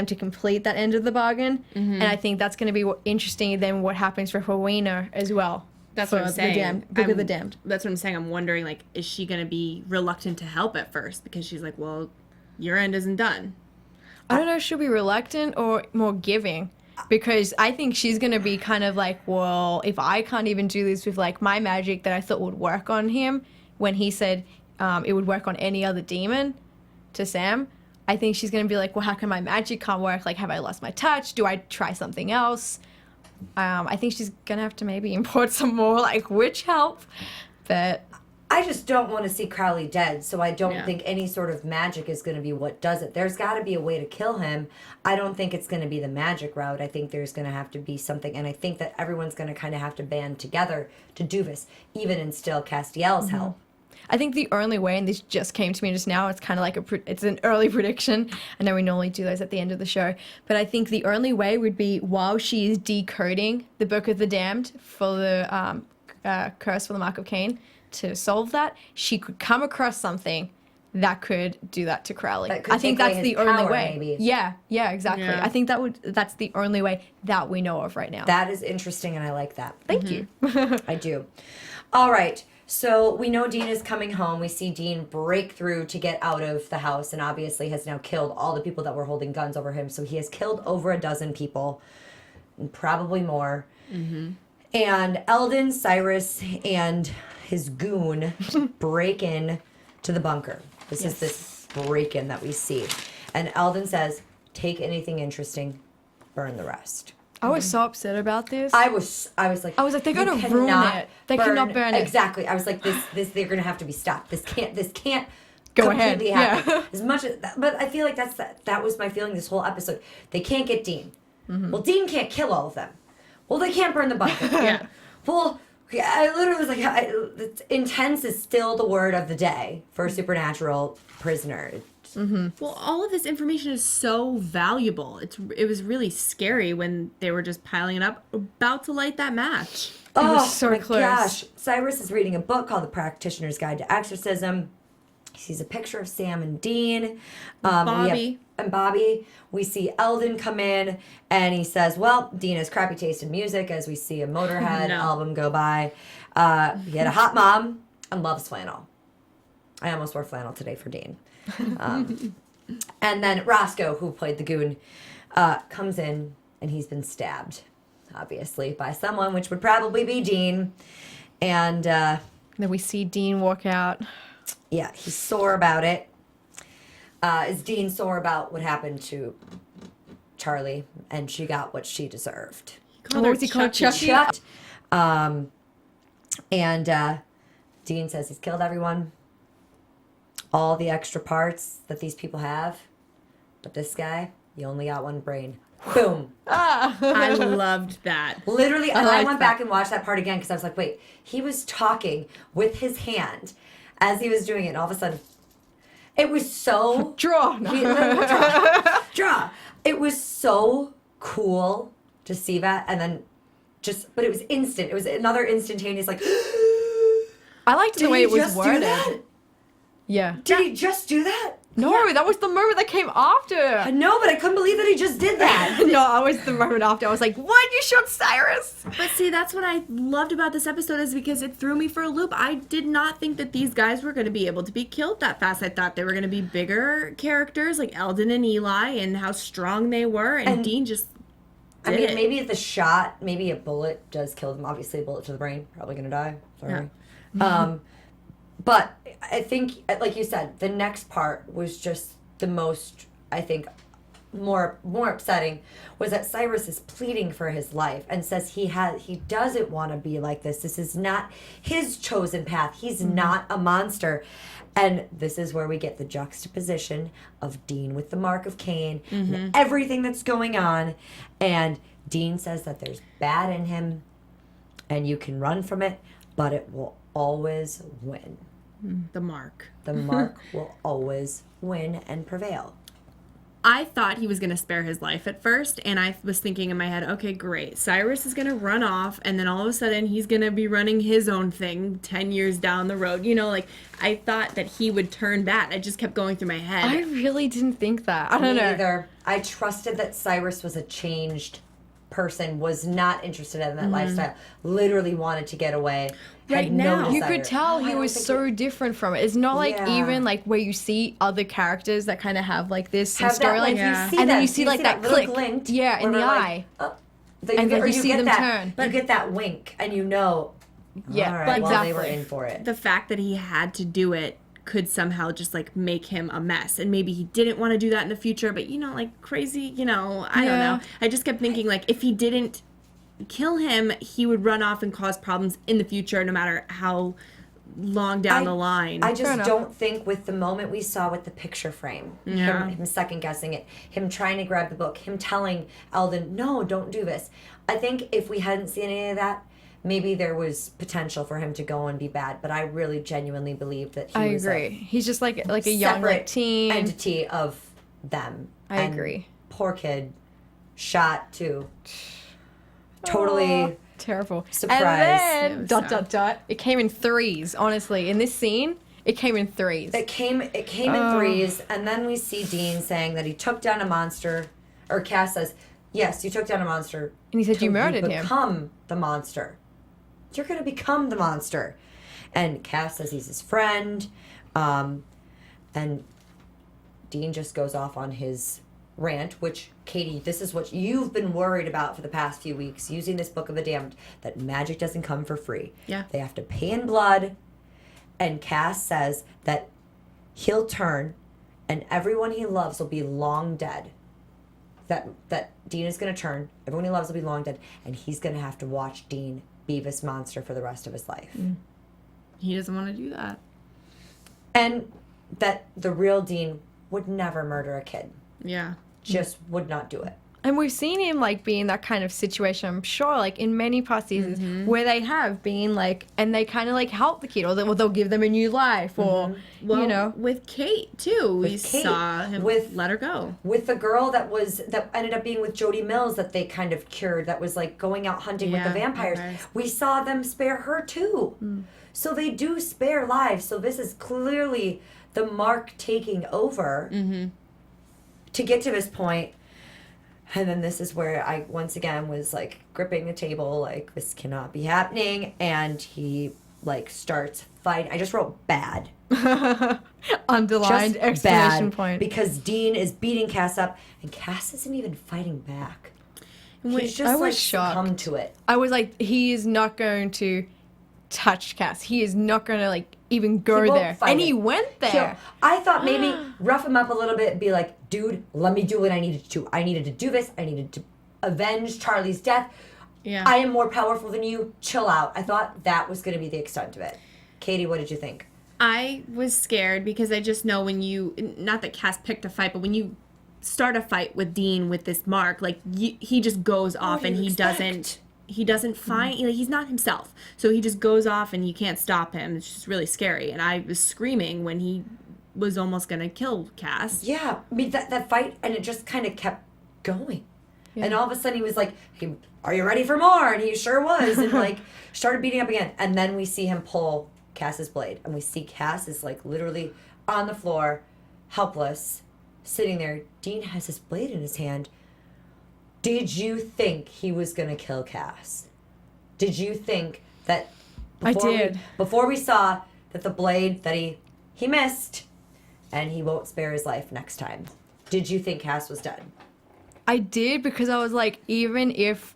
D: to complete that end of the bargain. And I think that's going to be interesting than what happens for Rowena as well.
C: That's
D: for
C: what I'm saying.
D: Book of the Damned.
C: That's what I'm saying. I'm wondering, like, is she going to be reluctant to help at first? Because she's like, well, your end isn't done.
D: I don't know if she'll be reluctant or more giving, because I think she's going to be kind of like, well, if I can't even do this with, like, my magic that I thought would work on him when he said it would work on any other demon to Sam, I think she's going to be like, well, how come my magic can't work? Like, have I lost my touch? Do I try something else? I think she's going to have to maybe import some more, like, witch help. But
B: I just don't want to see Crowley dead, so I don't
C: Yeah.
B: think any sort of magic is going to be what does it. There's got to be a way to kill him. I don't think it's going to be the magic route. I think there's going to have to be something, and I think that everyone's going to kind of have to band together to do this, even instill Castiel's help.
D: I think the only way, and this just came to me just now, it's kind of like it's an early prediction. I know we normally do those at the end of the show, but I think the only way would be while she is decoding the Book of the Damned for the curse for the Mark of Cain, to solve that, she could come across something that could do that to Crowley. I think that's the only way. Maybe. Yeah, exactly. Yeah. I think that's the only way that we know of right now.
B: That is interesting, and I like that.
D: Thank you.
B: I do. All right. So we know Dean is coming home. We see Dean break through to get out of the house, and obviously has now killed all the people that were holding guns over him. So he has killed over a dozen people, and probably more. Mm-hmm. And Eldon, Cyrus, and his goon break in to the bunker. This is this break-in that we see. And Eldon says, take anything interesting, burn the rest.
D: I was so upset about this.
B: I was like,
D: they're gonna ruin it. They cannot burn it.
B: Exactly. I was like, this they're gonna have to be stopped. This can't
D: go ahead.
B: Happen.
D: Yeah.
B: As much as that, but I feel like that was my feeling this whole episode. They can't get Dean. Mm-hmm. Well, Dean can't kill all of them. Well, they can't burn the bunker.
C: Yeah.
B: Well, I literally was like, intense is still the word of the day for a supernatural prisoner.
C: Mm-hmm. Well, all of this information is so valuable. It was really scary when they were just piling it up, about to light that match.
D: It was so
B: my
D: close.
B: Gosh. Cyrus is reading a book called The Practitioner's Guide to Exorcism. He sees a picture of Sam and Dean.
C: Bobby.
B: Bobby. We see Eldon come in, and he says, well, Dean has crappy taste in music, as we see a Motorhead album go by. He had a hot mom and loves flannel. I almost wore flannel today for Dean. And then Roscoe, who played the goon, comes in, and he's been stabbed, obviously, by someone, which would probably be Dean. And
D: then we see Dean walk out.
B: Yeah, he's sore about it. Is Dean sore about what happened to Charlie, and she got what she deserved?
C: What was he called? Chucky?
B: And Dean says he's killed everyone. All the extra parts that these people have. But this guy, you only got one brain. Boom.
C: I loved that.
B: Literally, and I went back and watched that part again because I was like, wait, he was talking with his hand as he was doing it, and all of a sudden, it was so...
D: Draw.
B: Draw. It was so cool to see that, and then but it was instant. It was another instantaneous, like...
D: I liked the way it was worded.
B: Did he just do that?
D: Yeah.
B: Did he just do that?
D: No, that was the moment that came after.
B: I know, but I couldn't believe that he just did that.
D: No, I was the moment after. I was like, what? You shot Cyrus?
C: But see, that's what I loved about this episode, is because it threw me for a loop. I did not think that these guys were going to be able to be killed that fast. I thought they were going to be bigger characters like Eldon and Eli, and how strong they were, and Dean just did it.
B: Maybe the shot, maybe a bullet does kill them. Obviously, a bullet to the brain, probably going to die. Sorry. Yeah. But I think, like you said, the next part was just the most, I think, more upsetting, was that Cyrus is pleading for his life and says he doesn't want to be like this. This is not his chosen path. He's not a monster. And this is where we get the juxtaposition of Dean with the Mark of Cain and everything that's going on. And Dean says that there's bad in him and you can run from it, but it will always win.
C: The mark.
B: The mark will always win and prevail.
C: I thought he was going to spare his life at first, and I was thinking in my head, okay, great. Cyrus is going to run off, and then all of a sudden he's going to be running his own thing 10 years down the road. You know, like, I thought that he would turn bad. It just kept going through my head.
D: I really didn't think that. I don't know.
B: Either. I trusted that Cyrus was a changed person, was not interested in that lifestyle, literally wanted to get away.
C: Right now,
D: you could tell he was so different from it. It's not like even like where you see other characters that kind of have like this storyline, and then you see like that click,
B: glint,
D: in the eye,
B: and then you see them
D: turn.
B: You get that wink, and you know, all right, well, they were in for it.
C: The fact that he had to do it could somehow just like make him a mess, and maybe he didn't want to do that in the future, but you know, like crazy, you know, I don't know. I just kept thinking like if he didn't kill him, he would run off and cause problems in the future, no matter how long down the line.
B: I just don't think with the moment we saw with the picture frame, him second guessing it, him trying to grab the book, him telling Eldon, no, don't do this. I think if we hadn't seen any of that, maybe there was potential for him to go and be bad, but I really genuinely believe that he was
D: agree. He's just like a young
B: separate
D: teen
B: entity of them.
D: I agree.
B: Poor kid, shot too. Totally
D: terrible.
B: surprised.
D: And then, ... It came in threes, honestly. In this scene, it came in threes.
B: It came in threes, and then we see Dean saying that he took down a monster, or Cass says, yes, you took down a monster.
D: And he said
B: till
D: you murdered him.
B: Become the monster. You're going to become the monster. And Cass says he's his friend. And Dean just goes off on his rant, which, Katie, this is what you've been worried about for the past few weeks, using this Book of the Damned, that magic doesn't come for free.
C: Yeah.
B: They have to pay in blood. And Cass says that he'll turn and everyone he loves will be long dead. That Dean is going to turn, everyone he loves will be long dead, and he's going to have to watch Dean be this monster for the rest of his life.
C: He doesn't want to do that.
B: And that the real Dean would never murder a kid.
C: Yeah.
B: Just would not do it.
D: And we've seen him, like, be in that kind of situation, I'm sure, like, in many past seasons, where they have been, like, and they kind of, like, help the kid, or they'll give them a new life, or,
C: Well,
D: you know.
C: with Kate, too. We
B: Kate,
C: saw him let her go.
B: With the girl that ended up being with Jody Mills that they kind of cured, that was, like, going out hunting with the vampires. We saw them spare her, too. So they do spare lives. So this is clearly the Mark taking over to get to this point. And then this is where I, once again, was, like, gripping the table, like, this cannot be happening. And he, like, starts fighting. I just wrote bad.
D: Underlined
B: Just
D: exclamation
B: bad,
D: point.
B: Because Dean is beating Cass up, and Cass isn't even fighting back. He's just,
D: I was
B: like,
D: shocked.
B: succumbed to it.
D: I was like, he is not going to touch Cass. He is not going to, like, even go
B: He won't
D: there.
B: fight
D: And
B: it.
D: he went there.
B: I thought maybe rough him up a little bit and be like, dude, let me do what I needed to. I needed to do this. I needed to avenge Charlie's death.
C: Yeah.
B: I am more powerful than you. Chill out. I thought that was going to be the extent of it. Katie, what did you think?
C: I was scared because I just know when you, not that Cass picked a fight, but when you start a fight with Dean with this Mark, like, he just goes off and he doesn't find, like, he's not himself. So he just goes off and you can't stop him. It's just really scary. And I was screaming when he was almost going to kill Cass.
B: Yeah. I mean, that fight, and it just kind of kept going. Yeah. And all of a sudden he was like, hey, are you ready for more? And he sure was. And, like, started beating up again. And then we see him pull Cass's blade. And we see Cass is, like, literally on the floor, helpless, sitting there. Dean has his blade in his hand. Did you think he was going to kill Cass? Did you think that before we saw that the blade that he missed and he won't spare his life next time, did you think Cass was dead?
D: I did, because I was like, even if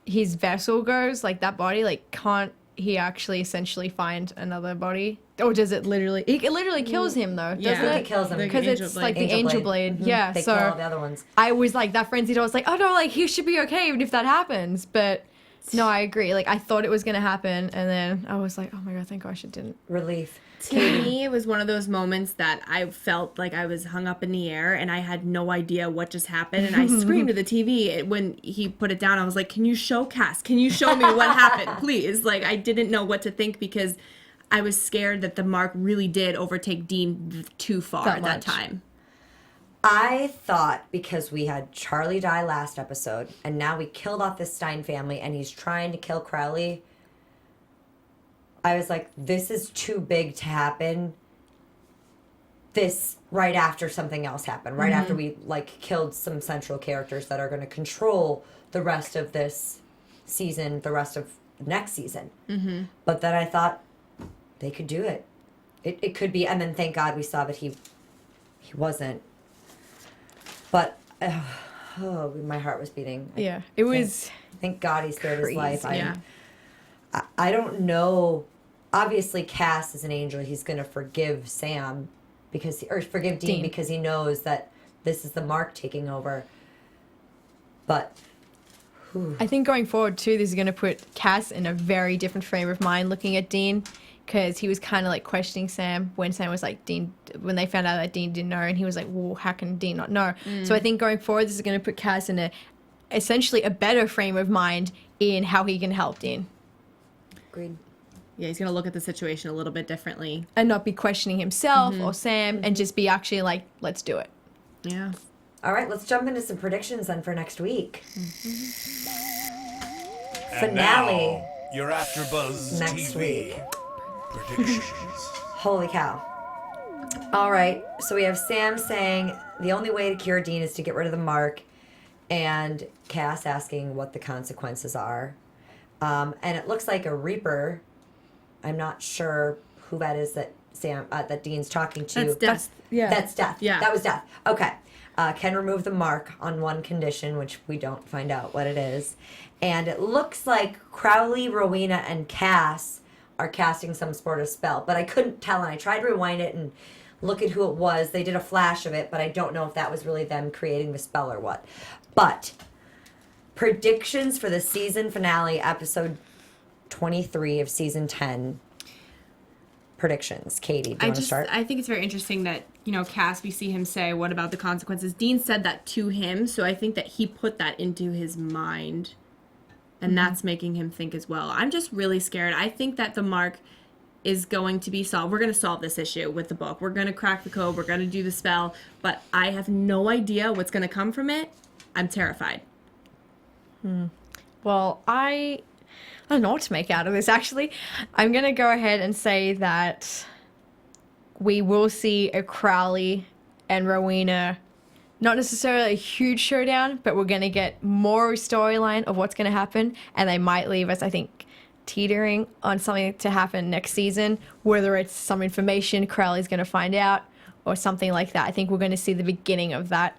D: his vessel goes, like, that body, like, can't he actually essentially find another body? Or does it literally... It literally kills him, though, doesn't it?
B: It kills him.
D: Because it's, like, the angel blade. Mm-hmm. Yeah,
B: They
D: so...
B: kill all the other ones.
D: I was, like, that frenzied. I was like, oh, no, like, he should be okay even if that happens. But, no, I agree. Like, I thought it was going to happen, and then I was like, oh, my God, thank gosh it didn't.
B: Relief.
C: To me, it was one of those moments that I felt like I was hung up in the air and I had no idea what just happened. And I screamed at the TV when he put it down. I was like, can you show Cass? Can you show me what happened, please? Like, I didn't know what to think because I was scared that the Mark really did overtake Dean too far at that time.
B: I thought because we had Charlie die last episode and now we killed off this Stein family and he's trying to kill Crowley, I was like, this is too big to happen this right after something else happened, right after we, like, killed some central characters that are going to control the rest of this season, the rest of next season. But then I thought they could do it. It could be, and then thank God we saw that he wasn't. But my heart was beating.
D: Yeah, it was.
B: Thank God he spared his life.
C: Yeah.
B: I don't know. Obviously, Cass is an angel. He's going to forgive Sam forgive Dean because he knows that this is the Mark taking over. But
D: I think going forward too, this is going to put Cass in a very different frame of mind looking at Dean, because he was kind of like questioning Sam when Sam was like, Dean, when they found out that Dean didn't know, and he was like, well, how can Dean not know? So I think going forward, this is going to put Cass in essentially a better frame of mind in how he can help Dean.
B: Agreed.
C: Yeah, he's going to look at the situation a little bit differently.
D: And not be questioning himself or Sam and just be actually like, let's do it.
C: Yeah.
B: All right, let's jump into some predictions then for next week.
A: And
B: Finale.
A: now, your AfterBuzz
B: Next
A: TV
B: week.
A: predictions.
B: Holy cow. All right, so we have Sam saying the only way to cure Dean is to get rid of the mark, and Cass asking what the consequences are. And it looks like a Reaper. I'm not sure who that is that that Dean's talking to.
C: That's Death.
B: That's Death.
C: Yeah.
B: That was Death. Okay. Can remove the mark on one condition, which we don't find out what it is. And it looks like Crowley, Rowena, and Cass are casting some sort of spell. But I couldn't tell, and I tried to rewind it and look at who it was. They did a flash of it, but I don't know if that was really them creating the spell or what. But predictions for the season finale, episode 23 of season 10. Predictions. Katie, do you want to start?
C: I think it's very interesting that, Cass, we see him say, what about the consequences? Dean said that to him, so I think that he put that into his mind, and that's making him think as well. I'm just really scared. I think that the mark is going to be solved. We're going to solve this issue with the book. We're going to crack the code. We're going to do the spell, but I have no idea what's going to come from it. I'm terrified.
D: Well, I don't know what to make out of this, actually. I'm going to go ahead and say that we will see a Crowley and Rowena, not necessarily a huge showdown, but we're going to get more storyline of what's going to happen, and they might leave us, I think, teetering on something to happen next season, whether it's some information Crowley's going to find out or something like that. I think we're going to see the beginning of that.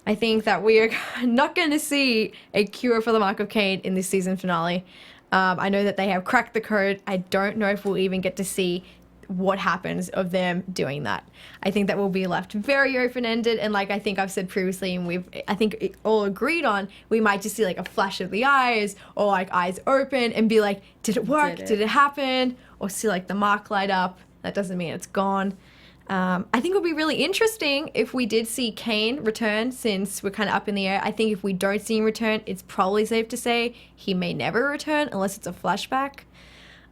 D: I think that we are not going to see a cure for the Mark of Cain in this season finale. I know that they have cracked the code. I don't know if we'll even get to see what happens of them doing that. I think that will be left very open-ended, and like I think I've said previously, and I think all agreed on, we might just see like a flash of the eyes, or like eyes open and be like, did it work? Did it happen? Or see like the mark light up. That doesn't mean it's gone. I think it would be really interesting if we did see Cain return, since we're kind of up in the air. I think if we don't see him return, it's probably safe to say he may never return unless it's a flashback.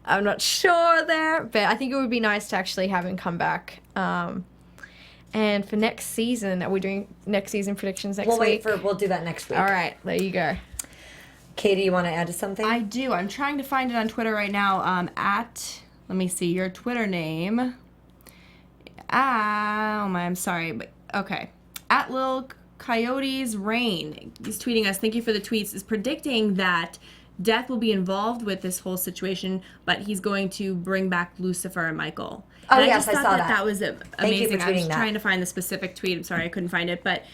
D: I'm not sure there, but I think it would be nice to actually have him come back. And for next season, are we doing next season predictions next week?
B: We'll do that next week.
D: All right, there you go.
B: Katie, you want to add to something?
C: I do. I'm trying to find it on Twitter right now. Let me see, your Twitter name. I'm sorry, but okay. At Lil Coyote's Rain, he's tweeting us, thank you for the tweets, is predicting that Death will be involved with this whole situation, but he's going to bring back Lucifer and Michael.
B: Oh,
C: and
B: yes, I saw that.
C: That was amazing.
B: Thank you for
C: I was
B: tweeting that.
C: trying to find the specific tweet. I'm sorry, I couldn't find it, but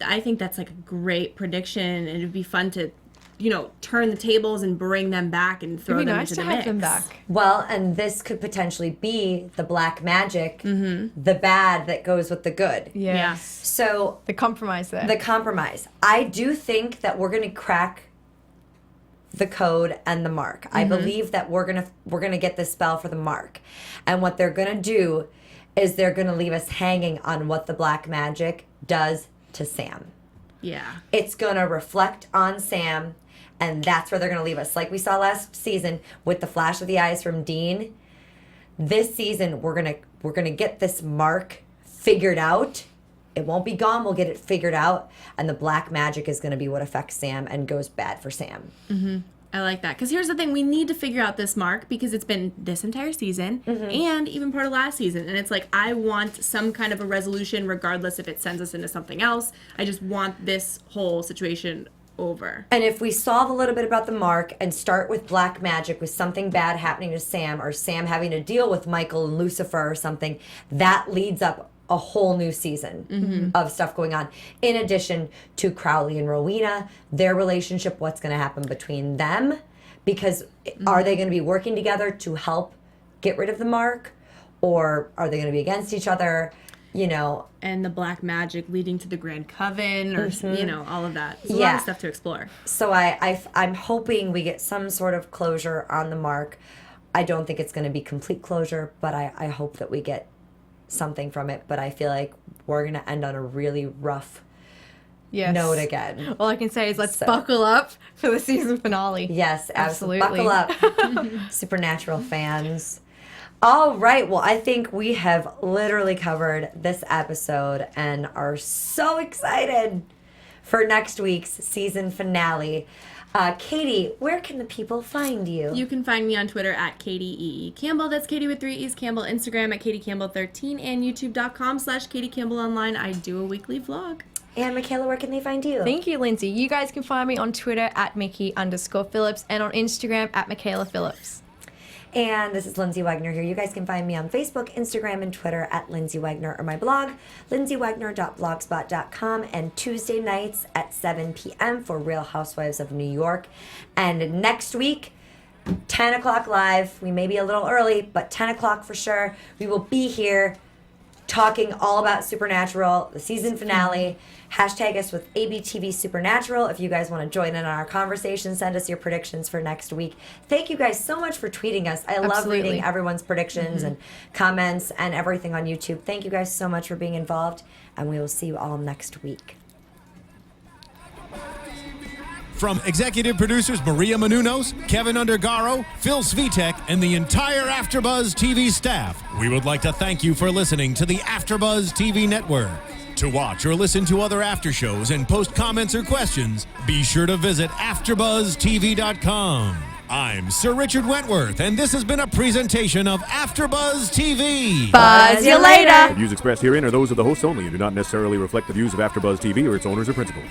C: I think that's like a great prediction, and it'd be fun to, turn the tables and bring them back and throw them into the mix.
D: It'd be nice to have them back.
B: Well, and this could potentially be the black magic, the bad that goes with the good.
D: Yes.
B: So
D: The compromise there.
B: the compromise. I do think that we're going to crack the code and the mark. I believe that we're gonna get the spell for the mark, and what they're gonna do is they're gonna leave us hanging on what the black magic does to Sam.
C: Yeah.
B: It's gonna reflect on Sam, and that's where they're gonna leave us. Like we saw last season with the flash of the eyes from Dean. This season we're gonna get this mark figured out. It won't be gone. We'll get it figured out. And the black magic is going to be what affects Sam and goes bad for Sam.
C: I like that. Because here's the thing. We need to figure out this mark because it's been this entire season and even part of last season. And it's like, I want some kind of a resolution regardless if it sends us into something else. I just want this whole situation over.
B: And if we solve a little bit about the mark and start with black magic, with something bad happening to Sam, or Sam having to deal with Michael and Lucifer or something, that leads up a whole new season of stuff going on. In addition to Crowley and Rowena, their relationship, what's going to happen between them, because are they going to be working together to help get rid of the mark, or are they going to be against each other?
C: And the black magic leading to the Grand Coven, or all of that. There's a lot of stuff to explore.
B: So I'm hoping we get some sort of closure on the mark. I don't think it's going to be complete closure, but I hope that we get something from it. But I feel like we're going to end on a really rough, note again.
D: All I can say is let's buckle up for the season finale.
B: Yes, absolutely. Buckle up, Supernatural fans. All right. Well, I think we have literally covered this episode and are so excited for next week's season finale. Katie, where can the people find you?
C: You can find me on Twitter at Katie E. Campbell. That's Katie with 3 E's Campbell. Instagram at Katie Campbell 13 and YouTube.com/Katie Campbell Online. I do a weekly vlog.
B: And Mikaela, where can they find you?
D: Thank you, Lyndsey. You guys can find me on Twitter at Mickey_Phillips and on Instagram at Mikaela Phillips.
B: And this is Lyndsey Wegner here. You guys can find me on Facebook, Instagram, and Twitter at Lyndsey Wegner, or my blog, lyndseywegner.blogspot.com, and Tuesday nights at 7 p.m. for Real Housewives of New York. And next week, 10 o'clock live. We may be a little early, but 10 o'clock for sure. We will be here talking all about Supernatural, the season finale. Hashtag us with ABTV Supernatural. If you guys want to join in on our conversation, send us your predictions for next week. Thank you guys so much for tweeting us. I love reading everyone's predictions and comments and everything on YouTube. Thank you guys so much for being involved, and we will see you all next week.
A: From executive producers Maria Menounos, Kevin Undergaro, Phil Svitek, and the entire AfterBuzz TV staff, we would like to thank you for listening to the AfterBuzz TV network. To watch or listen to other after shows and post comments or questions, be sure to visit AfterBuzzTV.com. I'm Sir Richard Wentworth, and this has been a presentation of AfterBuzz TV.
B: Buzz you later.
E: The views expressed herein are those of the hosts only and do not necessarily reflect the views of AfterBuzz TV or its owners or principals.